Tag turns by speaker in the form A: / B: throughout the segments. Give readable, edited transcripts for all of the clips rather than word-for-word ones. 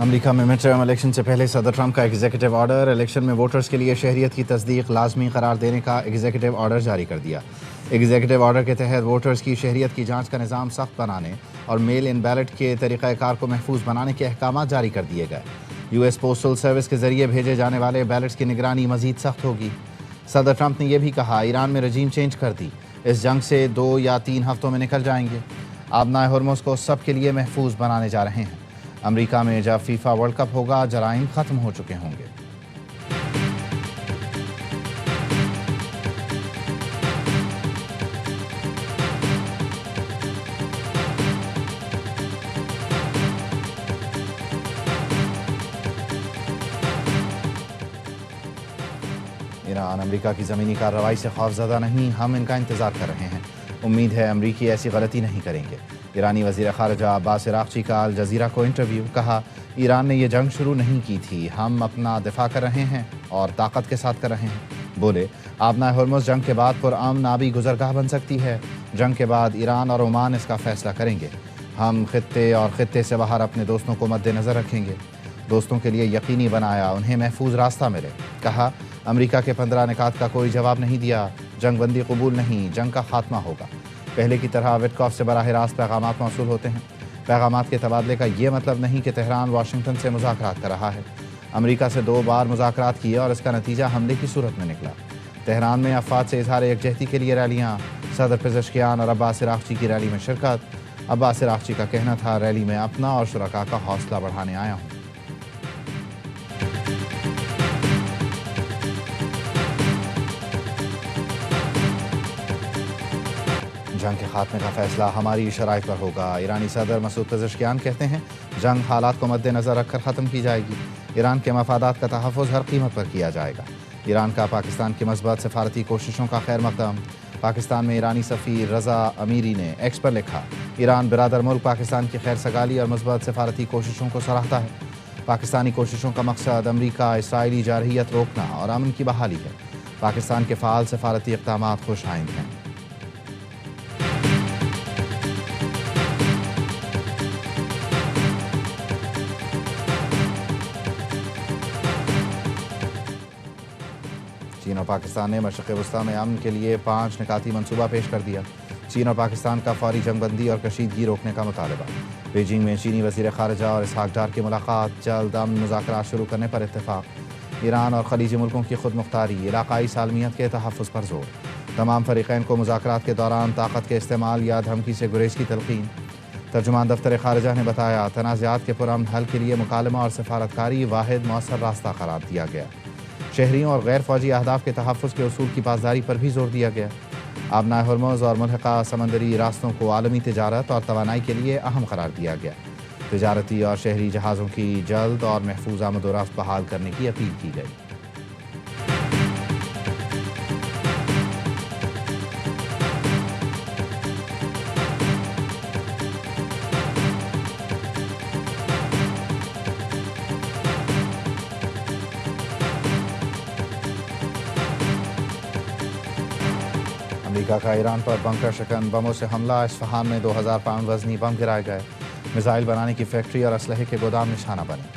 A: امریکہ میں mid term election سے پہلے صدر ٹرمپ کا ایگزیکٹو آرڈر، الیکشن میں ووٹرز کے لیے شہریت کی تصدیق لازمی قرار دینے کا ایگزیکٹو آرڈر جاری کر دیا۔ ایگزیکٹو آرڈر کے تحت ووٹرز کی شہریت کی جانچ کا نظام سخت بنانے اور میل ان بیلٹ کے طریقہ کار کو محفوظ بنانے کے احکامات جاری کر دیے گئے۔ یو ایس پوسٹل سروس کے ذریعے بھیجے جانے والے بیلٹس کی نگرانی مزید سخت ہوگی۔ صدر ٹرمپ نے یہ بھی کہا ایران میں رجیم چینج کر دی، اس جنگ سے 2 یا 3 ہفتوں میں نکل جائیں گے۔ آبنائے ہرمز کو سب کے لیے محفوظ بنانے جا رہے ہیں۔ امریکہ میں جب فیفا ورلڈ کپ ہوگا جرائم ختم ہو چکے ہوں گے۔ ایران امریکہ کی زمینی کارروائی سے خوفزدہ نہیں، ہم ان کا انتظار کر رہے ہیں۔ امید ہے امریکی ایسی غلطی نہیں کریں گے۔ ایرانی وزیر خارجہ عباس عراقچی کا الجزیرہ کو انٹرویو، کہا ایران نے یہ جنگ شروع نہیں کی تھی، ہم اپنا دفاع کر رہے ہیں اور طاقت کے ساتھ کر رہے ہیں۔ بولے آبنائے ہرمز جنگ کے بعد پرامن آبی گزرگاہ بن سکتی ہے، جنگ کے بعد ایران اور عمان اس کا فیصلہ کریں گے۔ ہم خطے اور خطے سے باہر اپنے دوستوں کو مد نظر رکھیں گے، دوستوں کے لیے یقینی بنایا انہیں محفوظ راستہ ملے۔ کہا امریکہ کے 15 نکات کا کوئی جواب نہیں دیا، جنگ بندی قبول نہیں، جنگ کا خاتمہ ہوگا۔ پہلے کی طرح وٹکاف سے براہ راست پیغامات موصول ہوتے ہیں۔ پیغامات کے تبادلے کا یہ مطلب نہیں کہ تہران واشنگٹن سے مذاکرات کر رہا ہے۔ امریکہ سے 2 بار مذاکرات کیے اور اس کا نتیجہ حملے کی صورت میں نکلا۔ تہران میں افواج سے اظہار یکجہتی کے لیے ریلیاں، صدر پزشکیان اور عباس عراقچی کی ریلی میں شرکت۔ عباس عراقچی کا کہنا تھا ریلی میں اپنا اور شرکاء کا حوصلہ بڑھانے آیا ہوں۔ جنگ کے خاتمے کا فیصلہ ہماری شرائط پر ہوگا۔ ایرانی صدر مسعود پزشکیان کہتے ہیں جنگ حالات کو مد نظر رکھ کر ختم کی جائے گی۔ ایران کے مفادات کا تحفظ ہر قیمت پر کیا جائے گا۔ ایران کا پاکستان کی مثبت سفارتی کوششوں کا خیر مقدم۔ پاکستان میں ایرانی سفیر رضا امیری نے ایکس پر لکھا ایران برادر ملک پاکستان کی خیر سگالی اور مثبت سفارتی کوششوں کو سراہتا ہے۔ پاکستانی کوششوں کا مقصد امریکہ اسرائیلی جارحیت روکنا اور امن کی بحالی ہے۔ پاکستان کے فعال سفارتی اقدامات خوش آئند ہیں۔ چین اور پاکستان نے مشرق وسطیٰ میں امن کے لیے 5 نکاتی منصوبہ پیش کر دیا۔ چین اور پاکستان کا فوری جنگ بندی اور کشیدگی روکنے کا مطالبہ۔ بیجنگ میں چینی وزیر خارجہ اور اسحاق ڈار کی ملاقات، جلد امن مذاکرات شروع کرنے پر اتفاق۔ ایران اور خلیجی ملکوں کی خود مختاری، علاقائی سالمیت کے تحفظ پر زور۔ تمام فریقین کو مذاکرات کے دوران طاقت کے استعمال یا دھمکی سے گریز کی تلقین۔ ترجمان دفتر خارجہ نے بتایا تنازعات کے پرامن حل کے لیے مکالمہ اور سفارتکاری واحد مؤثر راستہ قرار دیا گیا۔ شہریوں اور غیر فوجی اہداف کے تحفظ کے اصول کی پاسداری پر بھی زور دیا گیا۔ آبنائے ہرمز اور ملحقہ سمندری راستوں کو عالمی تجارت اور توانائی کے لیے اہم قرار دیا گیا۔ تجارتی اور شہری جہازوں کی جلد اور محفوظ آمد و رفت بحال کرنے کی اپیل کی گئی۔ امریکہ کا ایران پر بنکر شکن بموں سے حملہ، اصفہان میں 2000 پاؤنڈ وزنی بم گرائے گئے۔ میزائل بنانے کی فیکٹری اور اسلحے کے گودام نشانہ بنے۔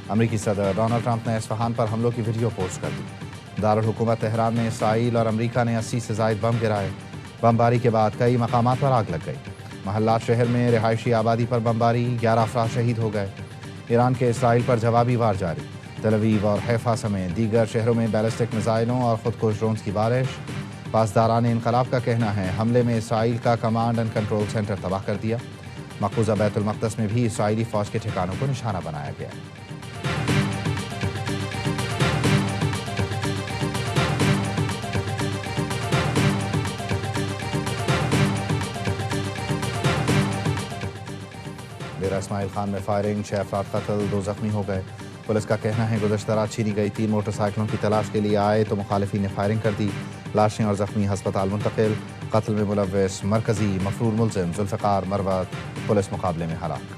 A: امریکی صدر ڈونلڈ ٹرمپ نے اصفہان پر حملوں کی ویڈیو پوسٹ کر دی۔ دارالحکومت تہران میں اسرائیل اور امریکہ نے 80 سے زائد بم گرائے۔ بمباری کے بعد کئی مقامات پر آگ لگ گئی۔ محلات شہر میں رہائشی آبادی پر بمباری، 11 افراد شہید ہو گئے۔ ایران کے اسرائیل پر جوابی وار جاری، تل ابیب اور حیفا سمیت دیگر شہروں میں بیلسٹک میزائلوں اور خودکش ڈرونز کی بارش۔ پاسداران انقلاب کا کہنا ہے حملے میں اسرائیل کا کمانڈ اینڈ کنٹرول سینٹر تباہ کر دیا۔ مقبوضہ بیت المقدس میں بھی اسرائیلی فوج کے ٹھکانوں کو نشانہ بنایا گیا۔ ڈیرہ اسماعیل خان میں فائرنگ، 6 افراد قتل، 2 زخمی ہو گئے۔ پولیس کا کہنا ہے گزشتہ رات چھینی گئی 3 موٹر سائیکلوں کی تلاش کے لیے آئے تو مخالفین نے فائرنگ کر دی۔ لاشیں اور زخمی ہسپتال منتقل۔ قتل میں ملوث مرکزی مفرور ملزم ذوالفقار مروت پولیس مقابلے میں ہلاک۔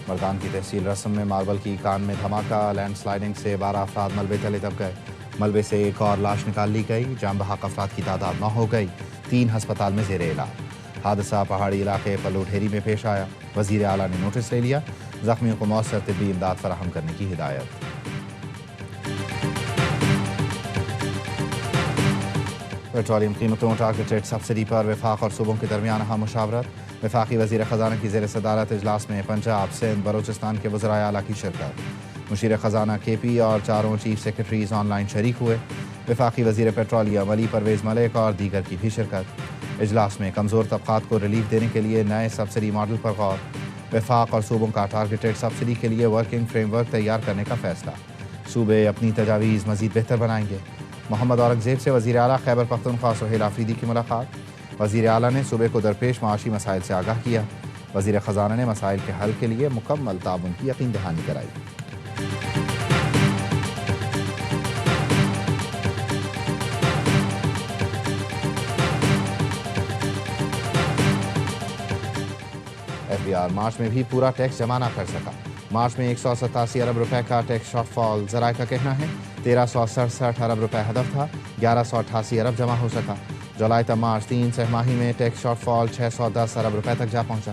A: مردان کی تحصیل رسم میں ماربل کی کان میں دھماکہ، لینڈ سلائیڈنگ سے 12 افراد ملبے تلے دب گئے۔ ملبے سے ایک اور لاش نکال لی گئی۔ جان بحق افراد کی تعداد 9 ہو گئی، 3 ہسپتال میں زیر علاج۔ حادثہ پہاڑی علاقے پلو ڈھیری میں پیش آیا، وزیر اعلیٰ نے نوٹس لے لیا، زخمیوں کو مؤثر طبی امداد فراہم کرنے کی ہدایت۔ پیٹرولیم قیمتوں ٹارگیٹڈ سبسڈی پر وفاق اور صوبوں کے درمیان اہم مشاورت، وفاقی وزیر خزانہ کی زیر صدارت اجلاس میں پنجاب، سندھ، بلوچستان کے وزرائے اعلیٰ کی شرکت، مشیر خزانہ کے پی اور چاروں چیف سیکرٹریز آن لائن شریک ہوئے، وفاقی وزیر پیٹرولیم علی پرویز ملک اور دیگر کی بھی شرکت۔ اجلاس میں کمزور طبقات کو ریلیف دینے کے لیے نئے سبسڈی ماڈل پر غور، وفاق اور صوبوں کا ٹارگیٹڈ سبسڈی کے لیے ورکنگ فریم ورک تیار کرنے کا فیصلہ، صوبے اپنی تجاویز مزید بہتر بنائیں گے۔ محمد اورنگزیب سے وزیر اعلیٰ خیبر پختونخوا سہیل آفریدی کی ملاقات، وزیر اعلیٰ نے صوبے کو درپیش معاشی مسائل سے آگاہ کیا، وزیر خزانہ نے مسائل کے حل کے لیے مکمل تعاون کی یقین دہانی کرائی۔ FBR مارچ میں بھی پورا ٹیکس جمع نہ کر سکا، مارچ میں 187 ارب روپے کا ٹیکس شارٹ فال، ذرائع کا کہنا ہے 1367 ارب روپے ہدف تھا، 1188 ارب جمع ہو سکا۔ جولائی تا مارچ 3 سہ ماہی میں ٹیکس شارٹ فال 610 ارب روپے تک جا پہنچا۔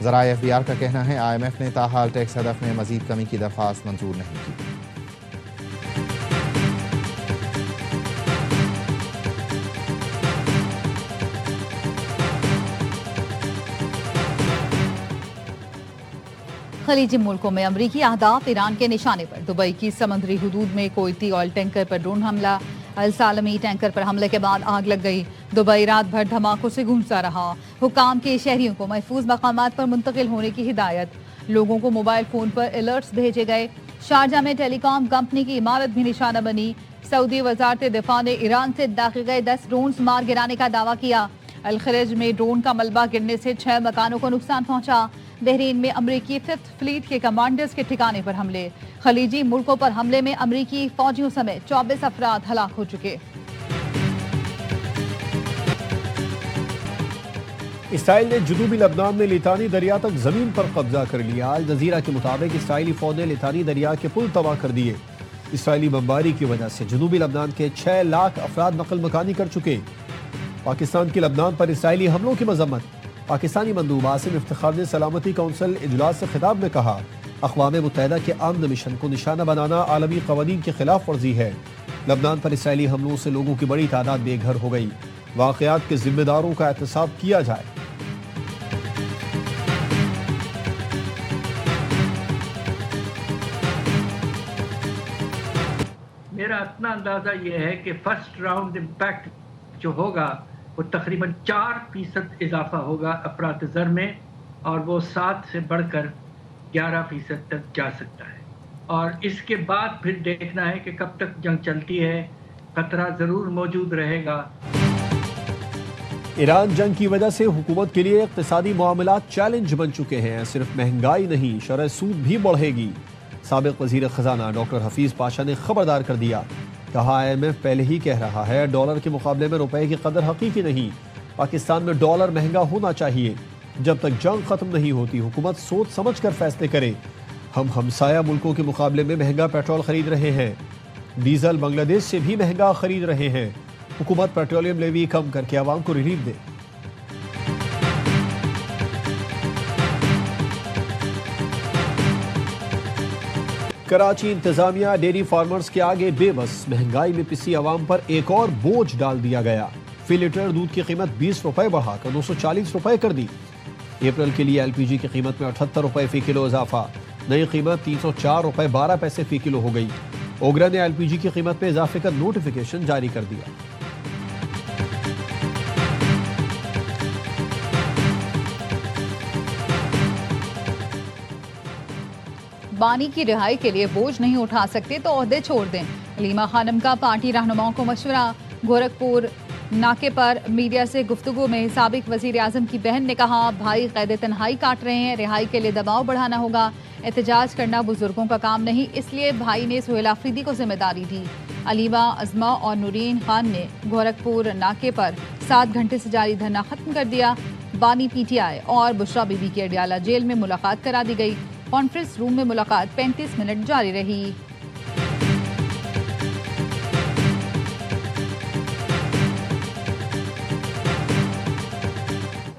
A: ذرائع FBR کا کہنا ہے IMF نے تاحال ٹیکس ہدف میں مزید کمی کی درخواست منظور نہیں کی۔
B: خلیجی ملکوں میں امریکی اہداف ایران کے نشانے پر، دبئی کی سمندری حدود میں کویتی آئل ٹینکر پر ڈرون حملہ، السالمی ٹینکر پر حملے کے بعد آگ لگ گئی، دبئی رات بھر دھماکوں سے گونجتا رہا، حکام کے شہریوں کو محفوظ مقامات پر منتقل ہونے کی ہدایت، لوگوں کو موبائل فون پر الرٹس بھیجے گئے، شارجہ میں ٹیلی کام کمپنی کی عمارت بھی نشانہ بنی، سعودی وزارت دفاع نے ایران سے داخل 10 ڈرونز مار گرانے کا دعویٰ کیا، الخلیج میں ڈرون کا ملبہ گرنے سے 6 مکانوں کو نقصان پہنچا، بحرین میں امریکی 5th فلیٹ کے کمانڈرز کے ٹھکانے پر حملے، خلیجی ملکوں پر حملے میں امریکی فوجیوں سمیت 24 افراد ہلاک ہو چکے۔
C: اسرائیل نے جنوبی لبنان میں لیتانی دریا تک زمین پر قبضہ کر لیا، الجزیرہ کے مطابق اسرائیلی فوج نے لیتانی دریا کے پل تباہ کر دیے، اسرائیلی بمباری کی وجہ سے جنوبی لبنان کے 6 لاکھ افراد نقل مکانی کر چکے۔ پاکستان کی لبنان پر اسرائیلی حملوں کی مذمت، پاکستانی مندوب عاصم افتخار نے سلامتی کونسل اجلاس سے خطاب میں کہا، اقوام متحدہ کے امن مشن کو نشانہ بنانا عالمی قوانین کی خلاف ورزی ہے، لبنان پر اسرائیلی حملوں سے لوگوں کی بڑی تعداد بے گھر ہو گئی، واقعات کے ذمہ داروں کا احتساب کیا جائے۔
D: میرا اتنا اندازہ یہ ہے کہ فرسٹ راؤنڈ امپیکٹ جو ہوگا وہ تقریباً 4% اضافہ ہوگا افراط زر میں، اور وہ 7 سے بڑھ کر 11% تک جا سکتا ہے، اور اس کے بعد پھر دیکھنا ہے کہ کب تک جنگ چلتی ہے، خطرہ ضرور موجود رہے گا۔
C: ایران جنگ کی وجہ سے حکومت کے لیے اقتصادی معاملات چیلنج بن چکے ہیں، صرف مہنگائی نہیں شرح سود بھی بڑھے گی، سابق وزیر خزانہ ڈاکٹر حفیظ پاشا نے خبردار کر دیا، کہا IMF پہلے ہی کہہ رہا ہے ڈالر کے مقابلے میں روپے کی قدر حقیقی نہیں، پاکستان میں ڈالر مہنگا ہونا چاہیے، جب تک جنگ ختم نہیں ہوتی حکومت سوچ سمجھ کر فیصلے کرے، ہم ہمسایہ ملکوں کے مقابلے میں مہنگا پیٹرول خرید رہے ہیں، ڈیزل بنگلہ دیش سے بھی مہنگا خرید رہے ہیں، حکومت پیٹرولیم لیوی کم کر کے عوام کو ریلیف دے۔ کراچی انتظامیہ ڈیری فارمرز کے آگے بے بس، مہنگائی میں پسی عوام پر ایک اور بوجھ ڈال دیا گیا، فی لیٹر دودھ کی قیمت 20 روپے بڑھا کر 240 روپے کر دی، اپریل کے لیے LPG کی قیمت میں 78 روپے فی کلو اضافہ، نئی قیمت 304 روپے 12 پیسے فی کلو ہو گئی، اوگرا نے LPG کی قیمت میں اضافے کا نوٹیفیکیشن جاری کر دیا۔
B: بانی کی رہائی کے لیے بوجھ نہیں اٹھا سکتے تو عہدے چھوڑ دیں، علیمہ خانم کا پارٹی رہنماؤں کو مشورہ، گورکھپور ناکے پر میڈیا سے گفتگو میں سابق وزیر اعظم کی بہن نے کہا، بھائی قید تنہائی کاٹ رہے ہیں، رہائی کے لیے دباؤ بڑھانا ہوگا، احتجاج کرنا بزرگوں کا کام نہیں، اس لیے بھائی نے سہیل آفریدی کو ذمہ داری دی۔ علیمہ، عظمہ اور نورین خان نے گورکھپور ناکے پر 7 گھنٹے سے جاری دھرنا ختم کر دیا، بانی PTI اور بشرا بی بی کی اڈیالہ جیل میں ملاقات کرا دی گئی، کانفرنس روم میں ملاقات 35 منٹ جاری رہی۔